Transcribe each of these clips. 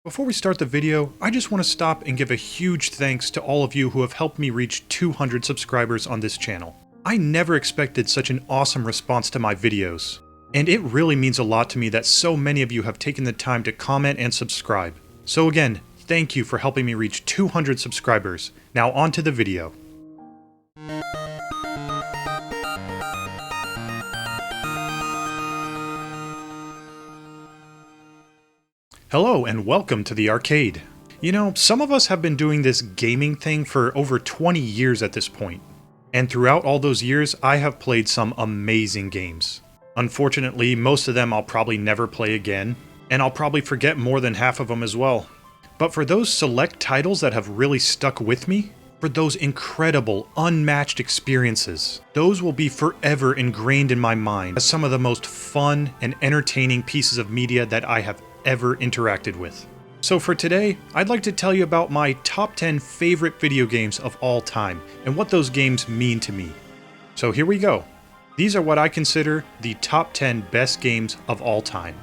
Before we start the video, I just want to stop and give a huge thanks to all of you who have helped me reach 200 subscribers on this channel. I never expected such an awesome response to my videos, and it really means a lot to me that so many of you have taken the time to comment and subscribe. So again, thank you for helping me reach 200 subscribers. Now on to the video. Hello and welcome to the arcade. You know, some of us have been doing this gaming thing for over 20 years at this point. And throughout all those years, I have played some amazing games. Unfortunately, most of them I'll probably never play again, and I'll probably forget more than half of them as well. But for those select titles that have really stuck with me, for those incredible, unmatched experiences, those will be forever ingrained in my mind as some of the most fun and entertaining pieces of media that I have ever interacted with. So for today, I'd like to tell you about my top 10 favorite video games of all time and what those games mean to me. So here we go. These are what I consider the top 10 best games of all time.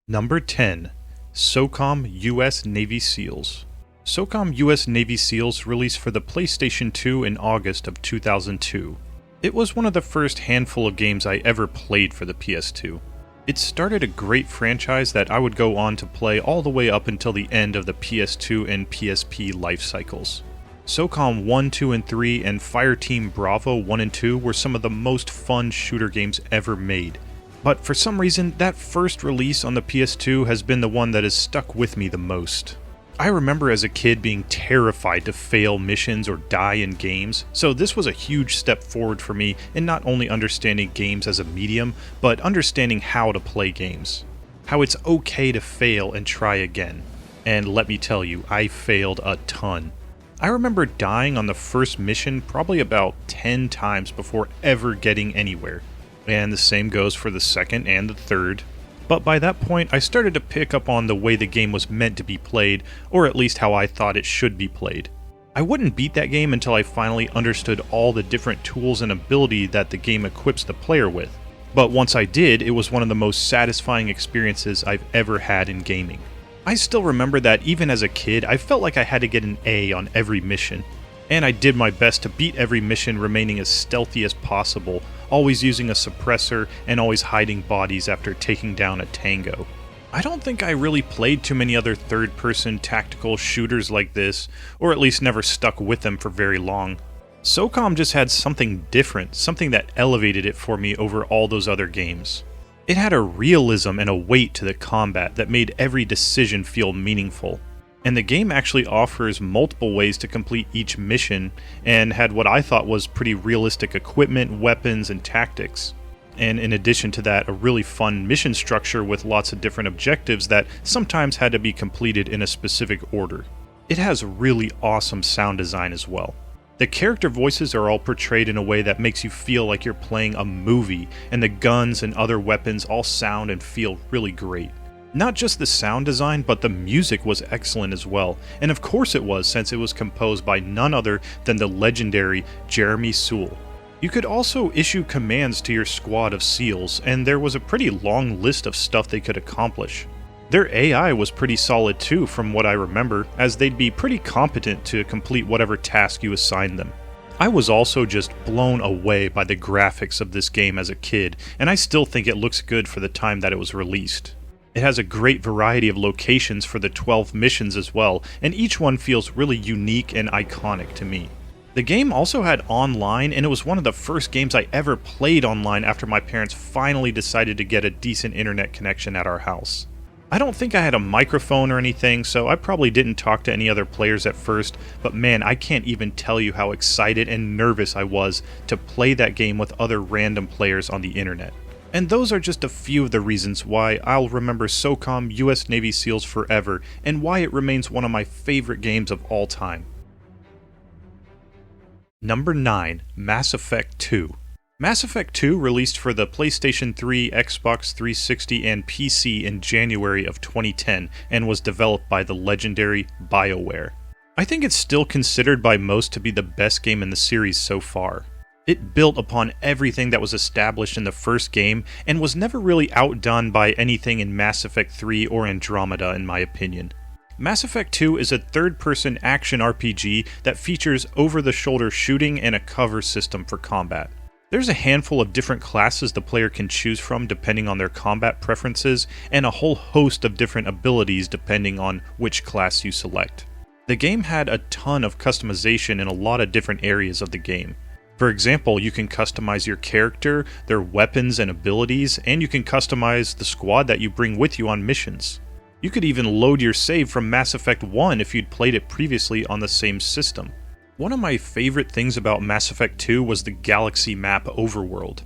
Number 10. Socom US Navy SEALs. Socom US Navy SEALs released for the PlayStation 2 in August of 2002. It was one of the first handful of games I ever played for the PS2. It started a great franchise that I would go on to play all the way up until the end of the PS2 and PSP life cycles. SOCOM 1, 2, and 3 and Fireteam Bravo 1 and 2 were some of the most fun shooter games ever made. But for some reason, that first release on the PS2 has been the one that has stuck with me the most. I remember as a kid being terrified to fail missions or die in games, so this was a huge step forward for me in not only understanding games as a medium, but understanding how to play games. How it's okay to fail and try again. And let me tell you, I failed a ton. I remember dying on the first mission probably about 10 times before ever getting anywhere. And the same goes for the second and the third. But by that point, I started to pick up on the way the game was meant to be played, or at least how I thought it should be played. I wouldn't beat that game until I finally understood all the different tools and ability that the game equips the player with. But once I did, it was one of the most satisfying experiences I've ever had in gaming. I still remember that even as a kid, I felt like I had to get an A on every mission. And I did my best to beat every mission, remaining as stealthy as possible, always using a suppressor and always hiding bodies after taking down a tango. I don't think I really played too many other third-person tactical shooters like this, or at least never stuck with them for very long. SOCOM just had something different, something that elevated it for me over all those other games. It had a realism and a weight to the combat that made every decision feel meaningful. And the game actually offers multiple ways to complete each mission, and had what I thought was pretty realistic equipment, weapons, and tactics. And in addition to that, a really fun mission structure with lots of different objectives that sometimes had to be completed in a specific order. It has really awesome sound design as well. The character voices are all portrayed in a way that makes you feel like you're playing a movie, and the guns and other weapons all sound and feel really great. Not just the sound design, but the music was excellent as well, and of course it was, since it was composed by none other than the legendary Jeremy Soule. You could also issue commands to your squad of SEALs, and there was a pretty long list of stuff they could accomplish. Their AI was pretty solid too, from what I remember, as they'd be pretty competent to complete whatever task you assigned them. I was also just blown away by the graphics of this game as a kid, and I still think it looks good for the time that it was released. It has a great variety of locations for the 12 missions as well, and each one feels really unique and iconic to me. The game also had online, and it was one of the first games I ever played online after my parents finally decided to get a decent internet connection at our house. I don't think I had a microphone or anything, so I probably didn't talk to any other players at first, but man, I can't even tell you how excited and nervous I was to play that game with other random players on the internet. And those are just a few of the reasons why I'll remember SOCOM US Navy SEALs forever, and why it remains one of my favorite games of all time. Number 9. Mass Effect 2. Mass Effect 2 released for the PlayStation 3, Xbox 360, and PC in January of 2010, and was developed by the legendary BioWare. I think it's still considered by most to be the best game in the series so far. It built upon everything that was established in the first game and was never really outdone by anything in Mass Effect 3 or Andromeda in my opinion. Mass Effect 2 is a third-person action RPG that features over-the-shoulder shooting and a cover system for combat. There's a handful of different classes the player can choose from depending on their combat preferences, and a whole host of different abilities depending on which class you select. The game had a ton of customization in a lot of different areas of the game. For example, you can customize your character, their weapons and abilities, and you can customize the squad that you bring with you on missions. You could even load your save from Mass Effect 1 if you'd played it previously on the same system. One of my favorite things about Mass Effect 2 was the galaxy map overworld.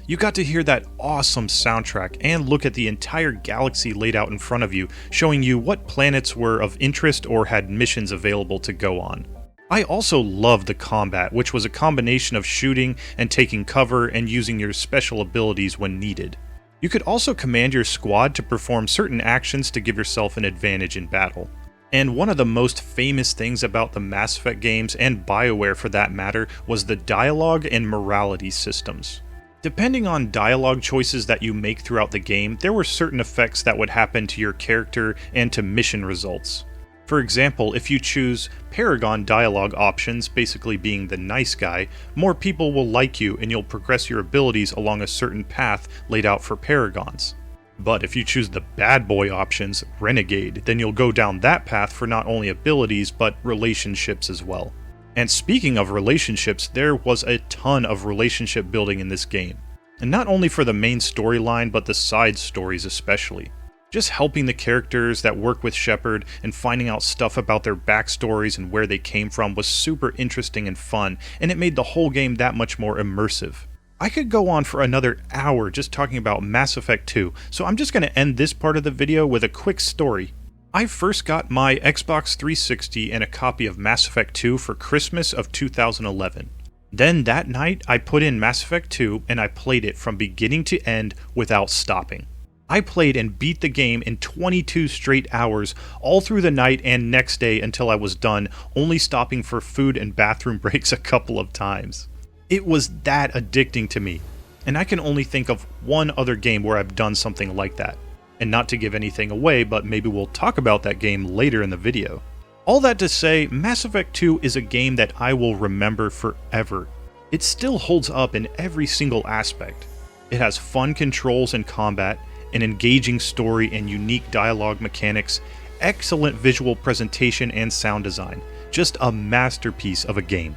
You got to hear that awesome soundtrack and look at the entire galaxy laid out in front of you, showing you what planets were of interest or had missions available to go on. I also loved the combat, which was a combination of shooting and taking cover and using your special abilities when needed. You could also command your squad to perform certain actions to give yourself an advantage in battle. And one of the most famous things about the Mass Effect games, and BioWare for that matter, was the dialogue and morality systems. Depending on dialogue choices that you make throughout the game, there were certain effects that would happen to your character and to mission results. For example, if you choose Paragon dialogue options, basically being the nice guy, more people will like you and you'll progress your abilities along a certain path laid out for Paragons. But if you choose the bad boy options, Renegade, then you'll go down that path for not only abilities, but relationships as well. And speaking of relationships, there was a ton of relationship building in this game. And not only for the main storyline, but the side stories especially. Just helping the characters that work with Shepard and finding out stuff about their backstories and where they came from was super interesting and fun, and it made the whole game that much more immersive. I could go on for another hour just talking about Mass Effect 2, so I'm just going to end this part of the video with a quick story. I first got my Xbox 360 and a copy of Mass Effect 2 for Christmas of 2011. Then that night, I put in Mass Effect 2 and I played it from beginning to end without stopping. I played and beat the game in 22 straight hours, all through the night and next day until I was done, only stopping for food and bathroom breaks a couple of times. It was that addicting to me, and I can only think of one other game where I've done something like that. And not to give anything away, but maybe we'll talk about that game later in the video. All that to say, Mass Effect 2 is a game that I will remember forever. It still holds up in every single aspect. It has fun controls and combat, an engaging story and unique dialogue mechanics, excellent visual presentation and sound design. Just a masterpiece of a game.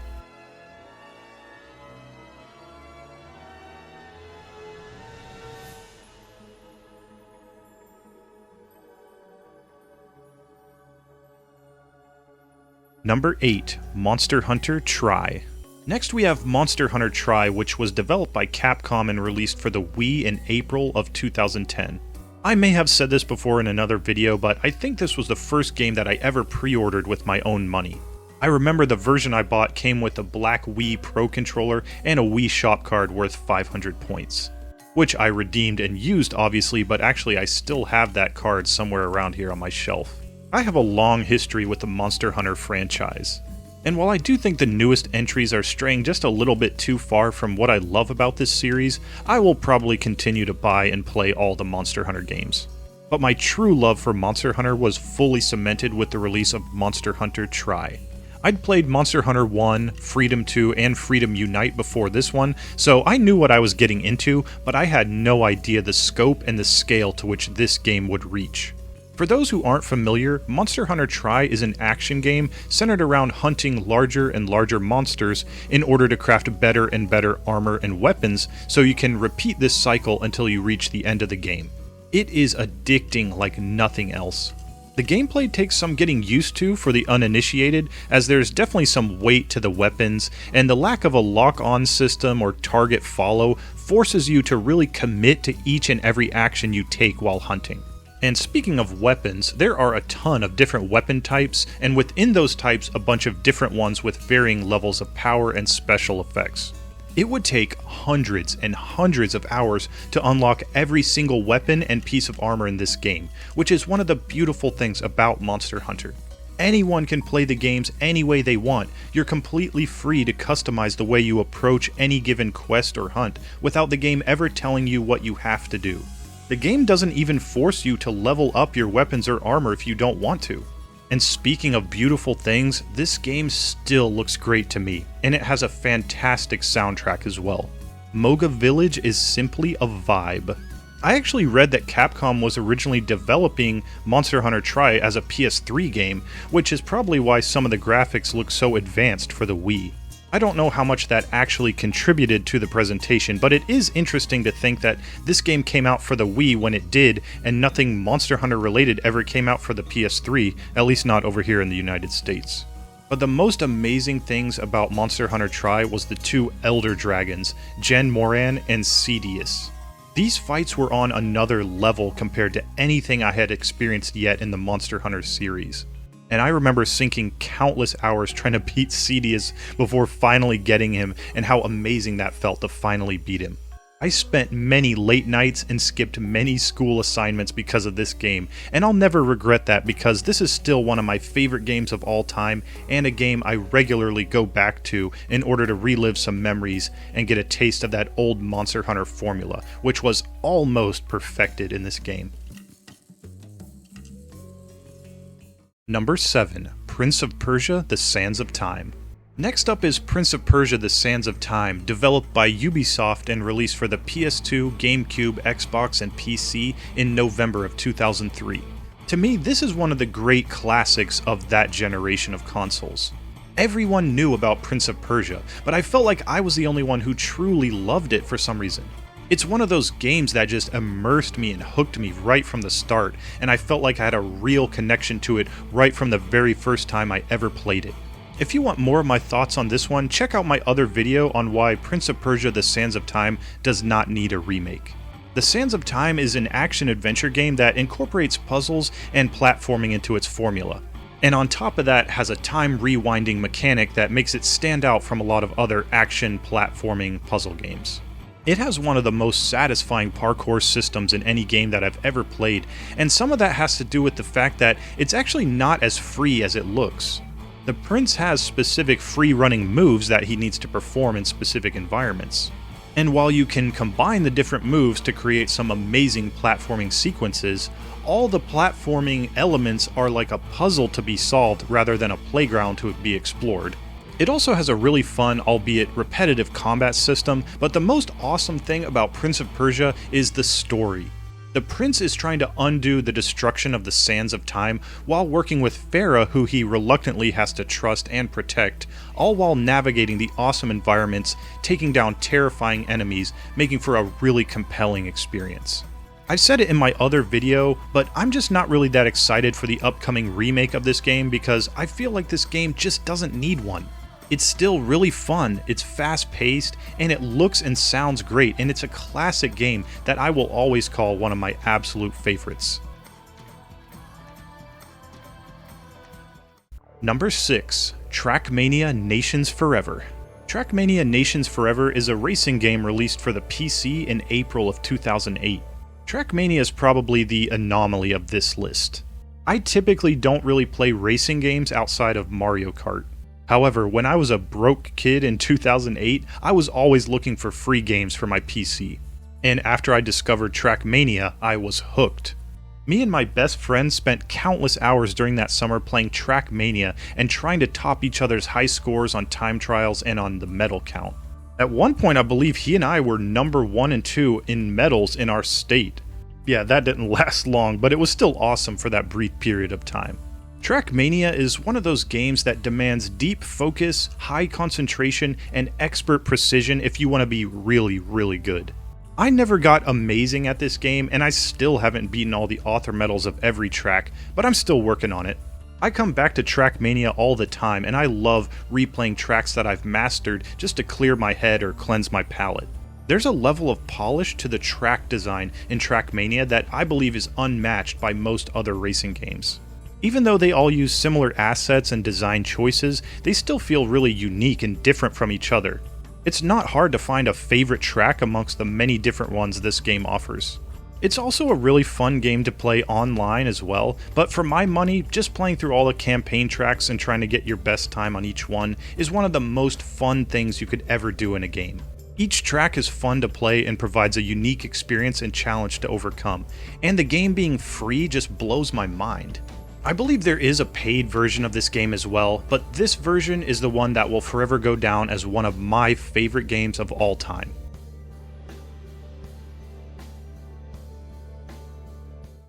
Number 8. Monster Hunter Tri. Next we have Monster Hunter Tri, which was developed by Capcom and released for the Wii in April of 2010. I may have said this before in another video, but I think this was the first game that I ever pre-ordered with my own money. I remember the version I bought came with a black Wii Pro controller and a Wii shop card worth 500 points. Which I redeemed and used obviously, but actually I still have that card somewhere around here on my shelf. I have a long history with the Monster Hunter franchise. And while I do think the newest entries are straying just a little bit too far from what I love about this series, I will probably continue to buy and play all the Monster Hunter games. But my true love for Monster Hunter was fully cemented with the release of Monster Hunter Tri. I'd played Monster Hunter 1, Freedom 2, and Freedom Unite before this one, so I knew what I was getting into, but I had no idea the scope and the scale to which this game would reach. For those who aren't familiar, Monster Hunter Tri is an action game centered around hunting larger and larger monsters in order to craft better and better armor and weapons, so you can repeat this cycle until you reach the end of the game. It is addicting like nothing else. The gameplay takes some getting used to for the uninitiated, as there's definitely some weight to the weapons, and the lack of a lock-on system or target follow forces you to really commit to each and every action you take while hunting. And speaking of weapons, there are a ton of different weapon types, and within those types a bunch of different ones with varying levels of power and special effects. It would take hundreds and hundreds of hours to unlock every single weapon and piece of armor in this game, which is one of the beautiful things about Monster Hunter. Anyone can play the games any way they want. You're completely free to customize the way you approach any given quest or hunt without the game ever telling you what you have to do. The game doesn't even force you to level up your weapons or armor if you don't want to. And speaking of beautiful things, this game still looks great to me, and it has a fantastic soundtrack as well. Moga Village is simply a vibe. I actually read that Capcom was originally developing Monster Hunter Tri as a PS3 game, which is probably why some of the graphics look so advanced for the Wii. I don't know how much that actually contributed to the presentation, but it is interesting to think that this game came out for the Wii when it did, and nothing Monster Hunter related ever came out for the PS3, at least not over here in the United States. But the most amazing things about Monster Hunter Tri was the two Elder Dragons, Gen Moran and Cedius. These fights were on another level compared to anything I had experienced yet in the Monster Hunter series. And I remember sinking countless hours trying to beat Cedius before finally getting him, and how amazing that felt to finally beat him. I spent many late nights and skipped many school assignments because of this game, and I'll never regret that because this is still one of my favorite games of all time, and a game I regularly go back to in order to relive some memories and get a taste of that old Monster Hunter formula, which was almost perfected in this game. Number 7. Prince of Persia: The Sands of Time. Next up is Prince of Persia: The Sands of Time, developed by Ubisoft and released for the PS2, GameCube, Xbox, and PC in November of 2003. To me, this is one of the great classics of that generation of consoles. Everyone knew about Prince of Persia, but I felt like I was the only one who truly loved it for some reason. It's one of those games that just immersed me and hooked me right from the start, and I felt like I had a real connection to it right from the very first time I ever played it. If you want more of my thoughts on this one, check out my other video on why Prince of Persia: The Sands of Time does not need a remake. The Sands of Time is an action-adventure game that incorporates puzzles and platforming into its formula. And on top of that, has a time rewinding mechanic that makes it stand out from a lot of other action platforming puzzle games. It has one of the most satisfying parkour systems in any game that I've ever played, and some of that has to do with the fact that it's actually not as free as it looks. The prince has specific free-running moves that he needs to perform in specific environments. And while you can combine the different moves to create some amazing platforming sequences, all the platforming elements are like a puzzle to be solved rather than a playground to be explored. It also has a really fun, albeit repetitive, combat system, but the most awesome thing about Prince of Persia is the story. The prince is trying to undo the destruction of the Sands of Time while working with Farah, who he reluctantly has to trust and protect, all while navigating the awesome environments, taking down terrifying enemies, making for a really compelling experience. I said it in my other video, but I'm just not really that excited for the upcoming remake of this game because I feel like this game just doesn't need one. It's still really fun, it's fast-paced, and it looks and sounds great, and it's a classic game that I will always call one of my absolute favorites. Number 6. Trackmania Nations Forever. Trackmania Nations Forever is a racing game released for the PC in April of 2008. Trackmania is probably the anomaly of this list. I typically don't really play racing games outside of Mario Kart. However, when I was a broke kid in 2008, I was always looking for free games for my PC. And after I discovered Trackmania, I was hooked. Me and my best friend spent countless hours during that summer playing Trackmania and trying to top each other's high scores on time trials and on the medal count. At one point, I believe he and I were number 1 and 2 in medals in our state. Yeah, that didn't last long, but it was still awesome for that brief period of time. Trackmania is one of those games that demands deep focus, high concentration, and expert precision if you want to be really, really good. I never got amazing at this game, and I still haven't beaten all the author medals of every track, but I'm still working on it. I come back to Trackmania all the time, and I love replaying tracks that I've mastered just to clear my head or cleanse my palate. There's a level of polish to the track design in Trackmania that I believe is unmatched by most other racing games. Even though they all use similar assets and design choices, they still feel really unique and different from each other. It's not hard to find a favorite track amongst the many different ones this game offers. It's also a really fun game to play online as well, but for my money, just playing through all the campaign tracks and trying to get your best time on each one is one of the most fun things you could ever do in a game. Each track is fun to play and provides a unique experience and challenge to overcome, and the game being free just blows my mind. I believe there is a paid version of this game as well, but this version is the one that will forever go down as one of my favorite games of all time.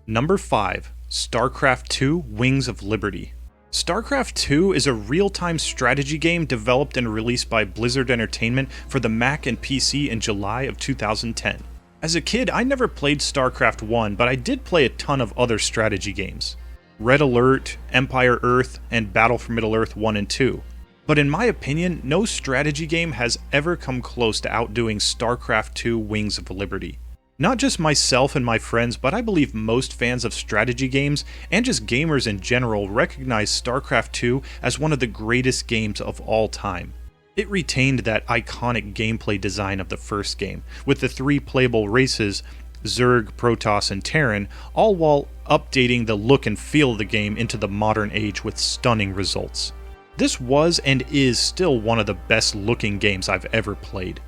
Number 5. StarCraft 2: Wings of Liberty. StarCraft 2 is a real-time strategy game developed and released by Blizzard Entertainment for the Mac and PC in July of 2010. As a kid, I never played StarCraft 1, but I did play a ton of other strategy games. Red Alert, Empire Earth, and Battle for Middle-earth 1 and 2. But in my opinion, no strategy game has ever come close to outdoing StarCraft 2: Wings of Liberty. Not just myself and my friends, but I believe most fans of strategy games, and just gamers in general, recognize StarCraft 2 as one of the greatest games of all time. It retained that iconic gameplay design of the first game, with the 3 playable races, Zerg, Protoss, and Terran, all while updating the look and feel of the game into the modern age with stunning results. This was and is still one of the best looking games I've ever played.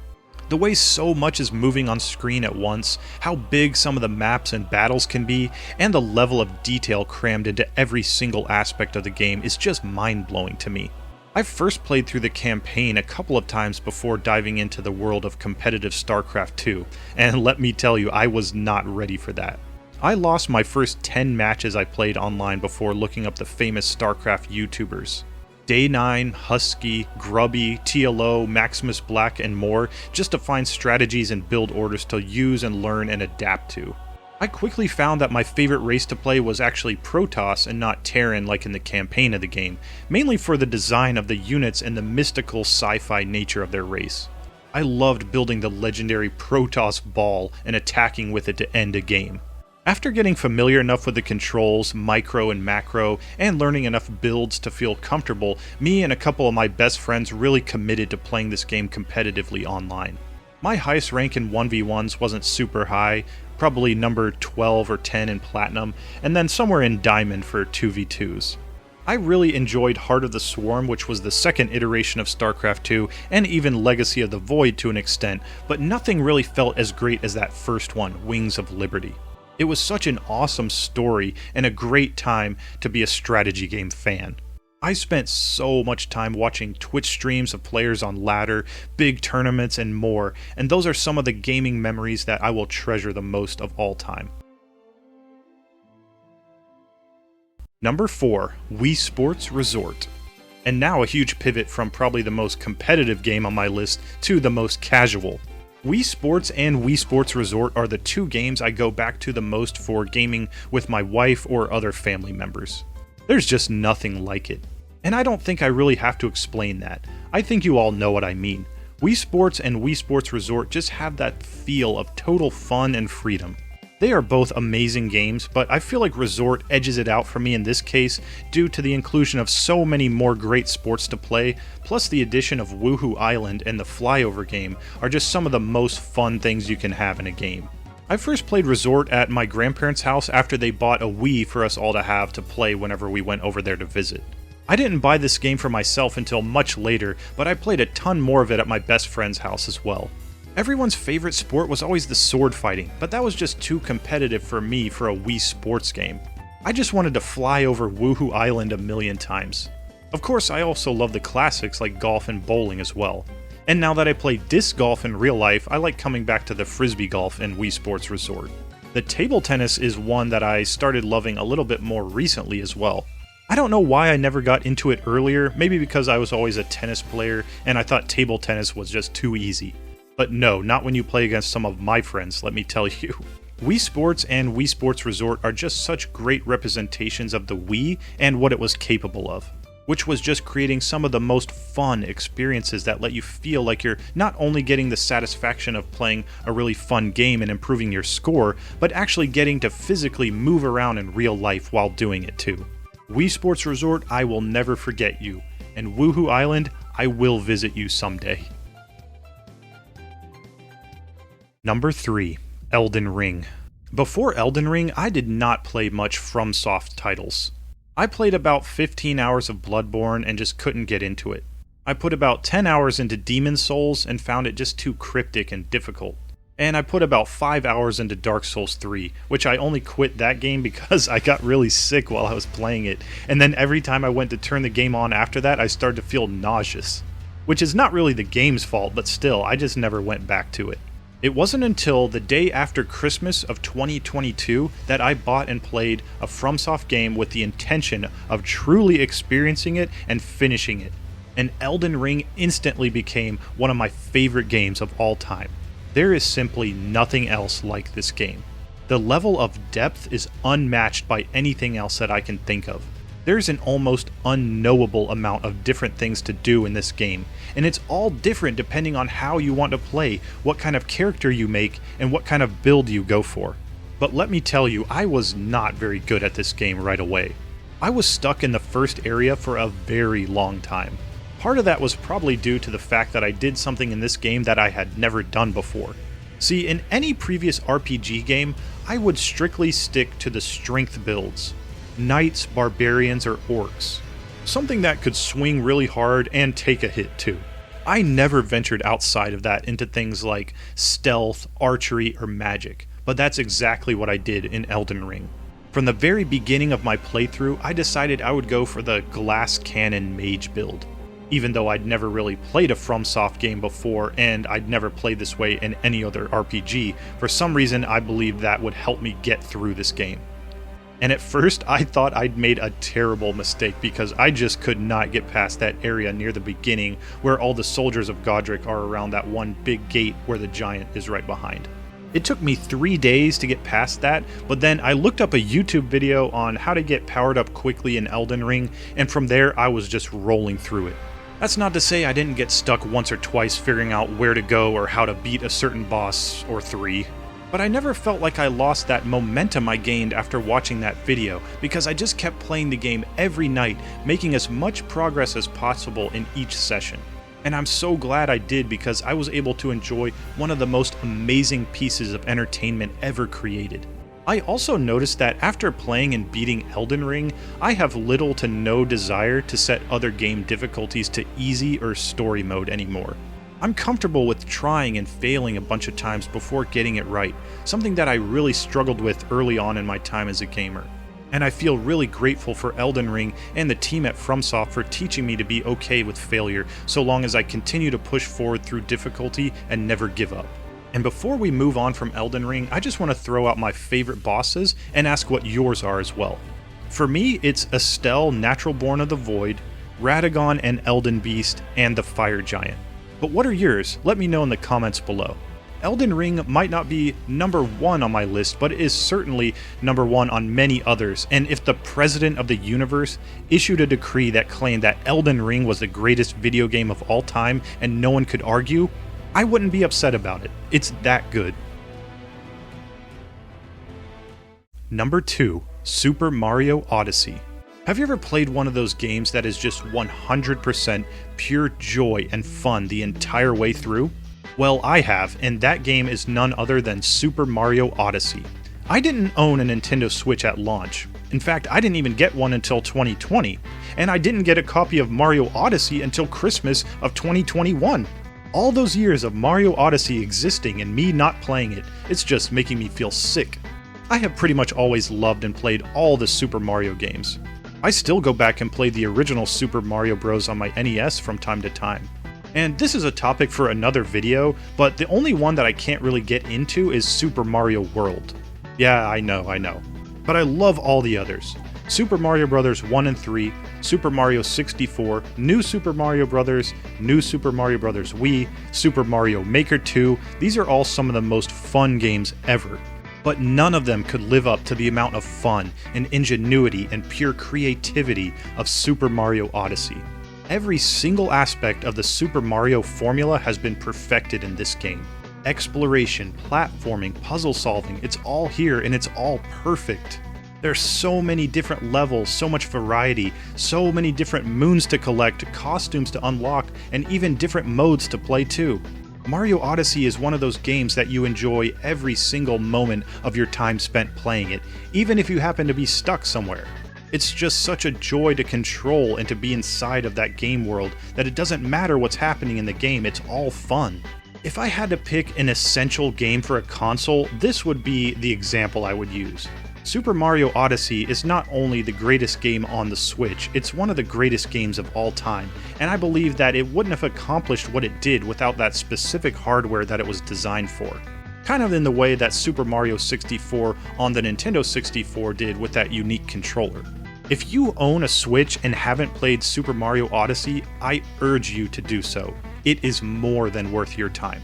The way so much is moving on screen at once, how big some of the maps and battles can be, and the level of detail crammed into every single aspect of the game is just mind-blowing to me. I first played through the campaign a couple of times before diving into the world of competitive StarCraft 2, and let me tell you, I was not ready for that. I lost my first 10 matches I played online before looking up the famous StarCraft YouTubers. Day9, Husky, Grubby, TLO, Maximus Black, and more, just to find strategies and build orders to use and learn and adapt to. I quickly found that my favorite race to play was actually Protoss and not Terran like in the campaign of the game, mainly for the design of the units and the mystical sci-fi nature of their race. I loved building the legendary Protoss ball and attacking with it to end a game. After getting familiar enough with the controls, micro and macro, and learning enough builds to feel comfortable, me and a couple of my best friends really committed to playing this game competitively online. My highest rank in 1v1s wasn't super high, probably number 12 or 10 in Platinum, and then somewhere in Diamond for 2v2s. I really enjoyed Heart of the Swarm, which was the second iteration of StarCraft 2, and even Legacy of the Void to an extent, but nothing really felt as great as that first one, Wings of Liberty. It was such an awesome story and a great time to be a strategy game fan. I spent so much time watching Twitch streams of players on ladder, big tournaments, and more, and those are some of the gaming memories that I will treasure the most of all time. Number 4. Wii Sports Resort. And now a huge pivot from probably the most competitive game on my list to the most casual. Wii Sports and Wii Sports Resort are the 2 games I go back to the most for gaming with my wife or other family members. There's just nothing like it. And I don't think I really have to explain that. I think you all know what I mean. Wii Sports and Wii Sports Resort just have that feel of total fun and freedom. They are both amazing games, but I feel like Resort edges it out for me in this case due to the inclusion of so many more great sports to play, plus the addition of Woohoo Island and the Flyover game are just some of the most fun things you can have in a game. I first played Resort at my grandparents' house after they bought a Wii for us all to have to play whenever we went over there to visit. I didn't buy this game for myself until much later, but I played a ton more of it at my best friend's house as well. Everyone's favorite sport was always the sword fighting, but that was just too competitive for me for a Wii Sports game. I just wanted to fly over Woohoo Island a million times. Of course, I also love the classics like golf and bowling as well. And now that I play disc golf in real life, I like coming back to the frisbee golf in Wii Sports Resort. The table tennis is one that I started loving a little bit more recently as well. I don't know why I never got into it earlier, maybe because I was always a tennis player and I thought table tennis was just too easy. But no, not when you play against some of my friends, let me tell you. Wii Sports and Wii Sports Resort are just such great representations of the Wii and what it was capable of, which was just creating some of the most fun experiences that let you feel like you're not only getting the satisfaction of playing a really fun game and improving your score, but actually getting to physically move around in real life while doing it too. Wii Sports Resort, I will never forget you, and Woohoo Island, I will visit you someday. Number 3. Elden Ring. Before Elden Ring, I did not play much FromSoft titles. I played about 15 hours of Bloodborne and just couldn't get into it. I put about 10 hours into Demon's Souls and found it just too cryptic and difficult. And I put about 5 hours into Dark Souls 3, which I only quit that game because I got really sick while I was playing it, and then every time I went to turn the game on after that, I started to feel nauseous. Which is not really the game's fault, but still, I just never went back to it. It wasn't until the day after Christmas of 2022 that I bought and played a FromSoft game with the intention of truly experiencing it and finishing it. And Elden Ring instantly became one of my favorite games of all time. There is simply nothing else like this game. The level of depth is unmatched by anything else that I can think of. There's an almost unknowable amount of different things to do in this game, and it's all different depending on how you want to play, what kind of character you make, and what kind of build you go for. But let me tell you, I was not very good at this game right away. I was stuck in the first area for a very long time. Part of that was probably due to the fact that I did something in this game that I had never done before. See, in any previous RPG game, I would strictly stick to the strength builds. Knights, barbarians, or orcs. Something that could swing really hard and take a hit too. I never ventured outside of that into things like stealth, archery, or magic, but that's exactly what I did in Elden Ring. From the very beginning of my playthrough, I decided I would go for the glass cannon mage build. Even though I'd never really played a FromSoft game before, and I'd never played this way in any other RPG, for some reason I believed that would help me get through this game. And at first, I thought I'd made a terrible mistake because I just could not get past that area near the beginning where all the soldiers of Gothic are around that one big gate where the giant is right behind. It took me 3 days to get past that, but then I looked up a YouTube video on how to get powered up quickly in Elden Ring, and from there I was just rolling through it. That's not to say I didn't get stuck once or twice figuring out where to go or how to beat a certain boss or 3. But I never felt like I lost that momentum I gained after watching that video, because I just kept playing the game every night, making as much progress as possible in each session. And I'm so glad I did, because I was able to enjoy one of the most amazing pieces of entertainment ever created. I also noticed that after playing and beating Elden Ring, I have little to no desire to set other game difficulties to easy or story mode anymore. I'm comfortable with trying and failing a bunch of times before getting it right, something that I really struggled with early on in my time as a gamer. And I feel really grateful for Elden Ring and the team at FromSoft for teaching me to be okay with failure, so long as I continue to push forward through difficulty and never give up. And before we move on from Elden Ring, I just want to throw out my favorite bosses and ask what yours are as well. For me, it's Estelle, Natural Born of the Void, Radagon and Elden Beast, and the Fire Giant. But what are yours? Let me know in the comments below. Elden Ring might not be number 1 on my list, but it is certainly number 1 on many others, and if the president of the universe issued a decree that claimed that Elden Ring was the greatest video game of all time and no one could argue, I wouldn't be upset about it. It's that good. Number 2, Super Mario Odyssey. Have you ever played one of those games that is just 100% pure joy and fun the entire way through? Well, I have, and that game is none other than Super Mario Odyssey. I didn't own a Nintendo Switch at launch. In fact, I didn't even get one until 2020, and I didn't get a copy of Mario Odyssey until Christmas of 2021. All those years of Mario Odyssey existing and me not playing it, it's just making me feel sick. I have pretty much always loved and played all the Super Mario games. I still go back and play the original Super Mario Bros. On my NES from time to time. And this is a topic for another video, but the only one that I can't really get into is Super Mario World. Yeah, I know. But I love all the others. Super Mario Bros. 1 and 3, Super Mario 64, New Super Mario Bros., New Super Mario Bros. Wii, Super Mario Maker 2, these are all some of the most fun games ever. But none of them could live up to the amount of fun and ingenuity and pure creativity of Super Mario Odyssey. Every single aspect of the Super Mario formula has been perfected in this game. Exploration, platforming, puzzle solving, it's all here and it's all perfect. There's so many different levels, so much variety, so many different moons to collect, costumes to unlock, and even different modes to play too. Mario Odyssey is one of those games that you enjoy every single moment of your time spent playing it, even if you happen to be stuck somewhere. It's just such a joy to control and to be inside of that game world that it doesn't matter what's happening in the game, it's all fun. If I had to pick an essential game for a console, this would be the example I would use. Super Mario Odyssey is not only the greatest game on the Switch, it's one of the greatest games of all time, and I believe that it wouldn't have accomplished what it did without that specific hardware that it was designed for. Kind of in the way that Super Mario 64 on the Nintendo 64 did with that unique controller. If you own a Switch and haven't played Super Mario Odyssey, I urge you to do so. It is more than worth your time.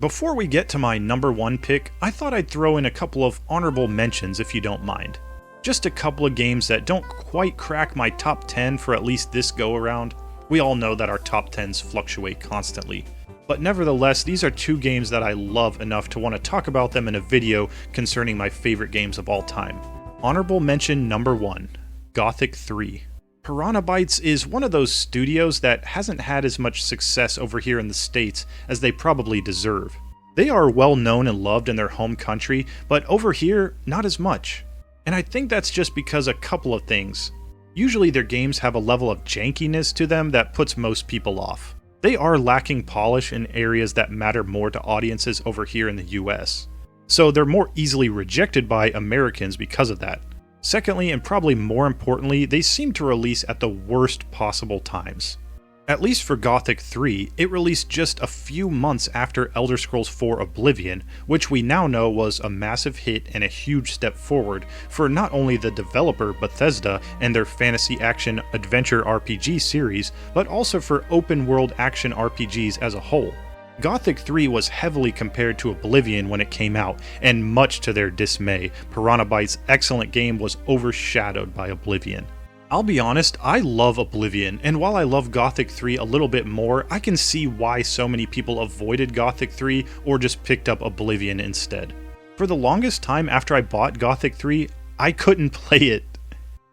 Before we get to my number one pick, I thought I'd throw in a couple of honorable mentions if you don't mind. Just a couple of games that don't quite crack my top 10 for at least this go around. We all know that our top 10s fluctuate constantly. But nevertheless, these are two games that I love enough to want to talk about them in a video concerning my favorite games of all time. Honorable mention number 1, Gothic 3. Piranha Bytes is one of those studios that hasn't had as much success over here in the States as they probably deserve. They are well known and loved in their home country, but over here, not as much. And I think that's just because a couple of things. Usually their games have a level of jankiness to them that puts most people off. They are lacking polish in areas that matter more to audiences over here in the US. So they're more easily rejected by Americans because of that. Secondly, and probably more importantly, they seem to release at the worst possible times. At least for Gothic 3, it released just a few months after Elder Scrolls 4 Oblivion, which we now know was a massive hit and a huge step forward for not only the developer Bethesda and their fantasy action adventure RPG series, but also for open world action RPGs as a whole. Gothic 3 was heavily compared to Oblivion when it came out, and much to their dismay, Piranha Bytes' excellent game was overshadowed by Oblivion. I'll be honest, I love Oblivion, and while I love Gothic 3 a little bit more, I can see why so many people avoided Gothic 3 or just picked up Oblivion instead. For the longest time after I bought Gothic 3, I couldn't play it.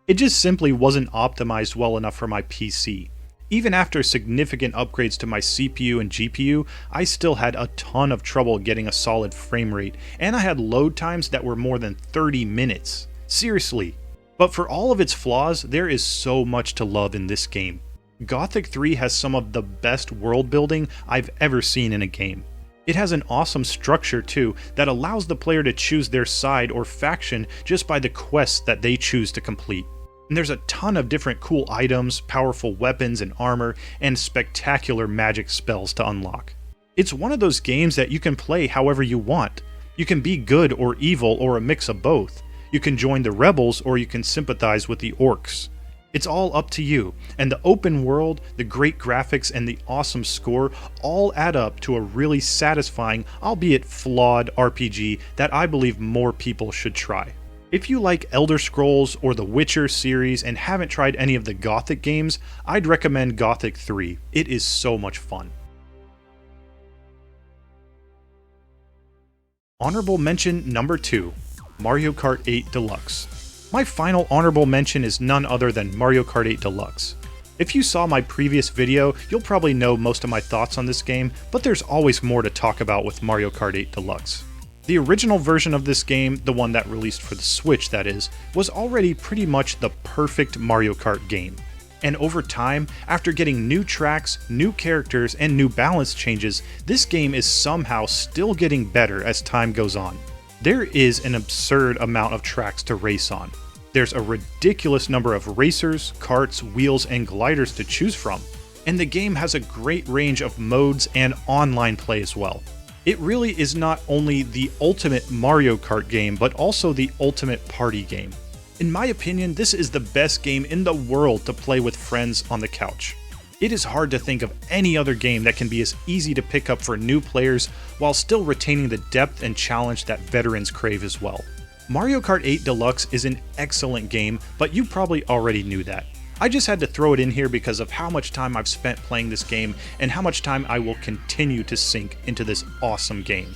It just simply wasn't optimized well enough for my PC. Even after significant upgrades to my CPU and GPU, I still had a ton of trouble getting a solid frame rate, and I had load times that were more than 30 minutes. Seriously. But for all of its flaws, there is so much to love in this game. Gothic 3 has some of the best world building I've ever seen in a game. It has an awesome structure too that allows the player to choose their side or faction just by the quests that they choose to complete. And there's a ton of different cool items, powerful weapons and armor, and spectacular magic spells to unlock. It's one of those games that you can play however you want. You can be good or evil or a mix of both. You can join the rebels or you can sympathize with the orcs. It's all up to you, and the open world, the great graphics, and the awesome score all add up to a really satisfying, albeit flawed RPG that I believe more people should try. If you like Elder Scrolls or the Witcher series and haven't tried any of the Gothic games, I'd recommend Gothic 3. It is so much fun. Honorable mention number 2, Mario Kart 8 Deluxe. My final honorable mention is none other than Mario Kart 8 Deluxe. If you saw my previous video, you'll probably know most of my thoughts on this game, but there's always more to talk about with Mario Kart 8 Deluxe. The original version of this game, the one that released for the Switch that is, was already pretty much the perfect Mario Kart game. And over time, after getting new tracks, new characters, and new balance changes, this game is somehow still getting better as time goes on. There is an absurd amount of tracks to race on. There's a ridiculous number of racers, karts, wheels, and gliders to choose from. And the game has a great range of modes and online play as well. It really is not only the ultimate Mario Kart game, but also the ultimate party game. In my opinion, this is the best game in the world to play with friends on the couch. It is hard to think of any other game that can be as easy to pick up for new players while still retaining the depth and challenge that veterans crave as well. Mario Kart 8 Deluxe is an excellent game, but you probably already knew that. I just had to throw it in here because of how much time I've spent playing this game and how much time I will continue to sink into this awesome game.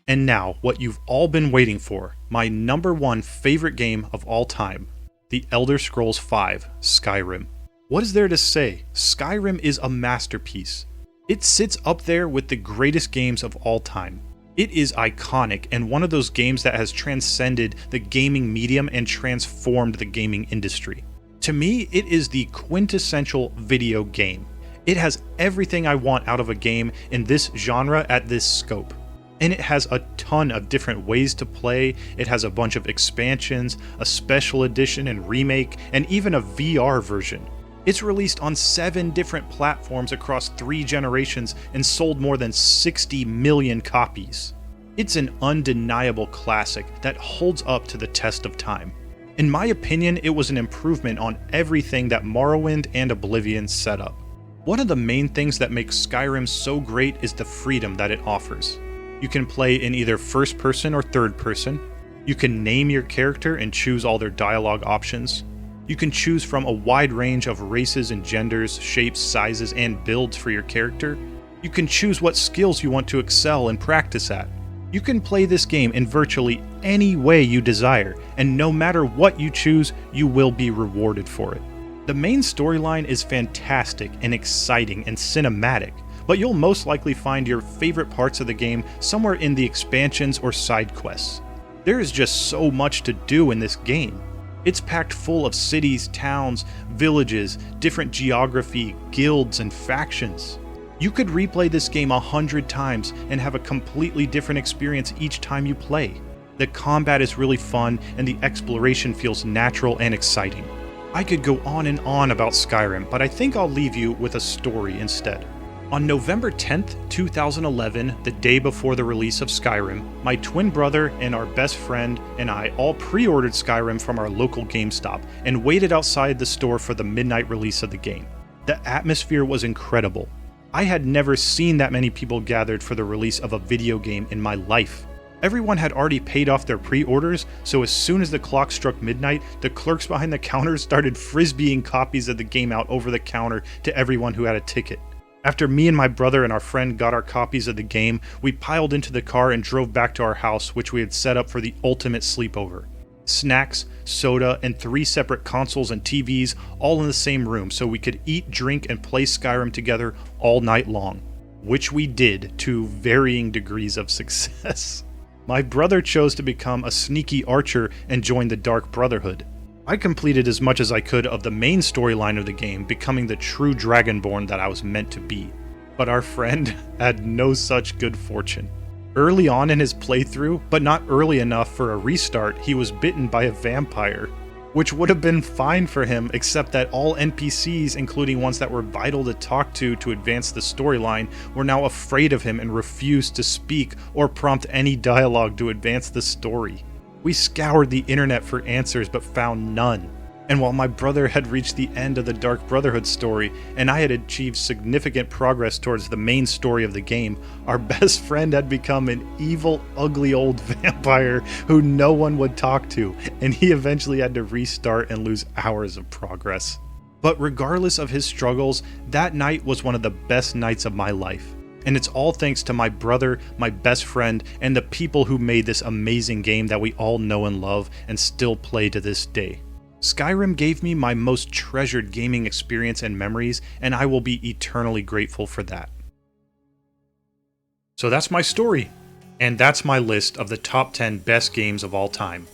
And now, what you've all been waiting for, my number one favorite game of all time, The Elder Scrolls V: Skyrim. What is there to say? Skyrim is a masterpiece. It sits up there with the greatest games of all time. It is iconic and one of those games that has transcended the gaming medium and transformed the gaming industry. To me, it is the quintessential video game. It has everything I want out of a game in this genre at this scope. And it has a ton of different ways to play. It has a bunch of expansions, a special edition and remake, and even a VR version. It's released on 7 different platforms across 3 generations and sold more than 60 million copies. It's an undeniable classic that holds up to the test of time. In my opinion, it was an improvement on everything that Morrowind and Oblivion set up. One of the main things that makes Skyrim so great is the freedom that it offers. You can play in either first person or third person. You can name your character and choose all their dialogue options. You can choose from a wide range of races and genders, shapes, sizes, and builds for your character. You can choose what skills you want to excel and practice at. You can play this game in virtually any way you desire, and no matter what you choose, you will be rewarded for it. The main storyline is fantastic and exciting and cinematic, but you'll most likely find your favorite parts of the game somewhere in the expansions or side quests. There is just so much to do in this game. It's packed full of cities, towns, villages, different geography, guilds, and factions. You could replay this game 100 times and have a completely different experience each time you play. The combat is really fun and the exploration feels natural and exciting. I could go on and on about Skyrim, but I think I'll leave you with a story instead. On November 10th, 2011, the day before the release of Skyrim, my twin brother and our best friend and I all pre-ordered Skyrim from our local GameStop and waited outside the store for the midnight release of the game. The atmosphere was incredible. I had never seen that many people gathered for the release of a video game in my life. Everyone had already paid off their pre-orders, so as soon as the clock struck midnight, the clerks behind the counter started frisbeeing copies of the game out over the counter to everyone who had a ticket. After me and my brother and our friend got our copies of the game, we piled into the car and drove back to our house, which we had set up for the ultimate sleepover. Snacks, soda, and 3 separate consoles and TVs all in the same room so we could eat, drink, and play Skyrim together all night long, which we did to varying degrees of success. My brother chose to become a sneaky archer and join the Dark Brotherhood. I completed as much as I could of the main storyline of the game, becoming the true Dragonborn that I was meant to be. But our friend had no such good fortune. Early on in his playthrough, but not early enough for a restart, he was bitten by a vampire, which would have been fine for him except that all NPCs, including ones that were vital to talk to advance the storyline, were now afraid of him and refused to speak or prompt any dialogue to advance the story. We scoured the internet for answers but found none. And while my brother had reached the end of the Dark Brotherhood story and I had achieved significant progress towards the main story of the game, our best friend had become an evil, ugly old vampire who no one would talk to, and he eventually had to restart and lose hours of progress. But regardless of his struggles, that night was one of the best nights of my life. And it's all thanks to my brother, my best friend, and the people who made this amazing game that we all know and love and still play to this day. Skyrim gave me my most treasured gaming experience and memories, and I will be eternally grateful for that. So that's my story, and that's my list of the top 10 best games of all time.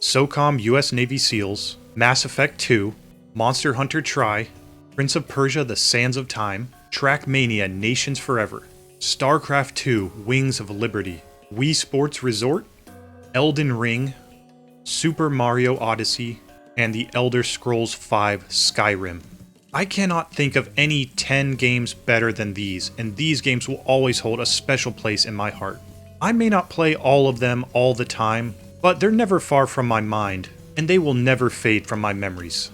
Socom US Navy SEALs, Mass Effect 2, Monster Hunter Tri, Prince of Persia: The Sands of Time, Trackmania: Nations Forever, StarCraft 2: Wings of Liberty, Wii Sports Resort, Elden Ring, Super Mario Odyssey, and The Elder Scrolls V: Skyrim. I cannot think of any 10 games better than these, and these games will always hold a special place in my heart. I may not play all of them all the time, but they're never far from my mind, and they will never fade from my memories.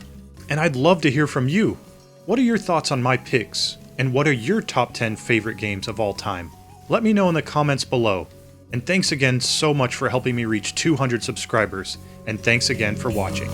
And I'd love to hear from you. What are your thoughts on my picks? And what are your top 10 favorite games of all time? Let me know in the comments below. And thanks again so much for helping me reach 200 subscribers. And thanks again for watching.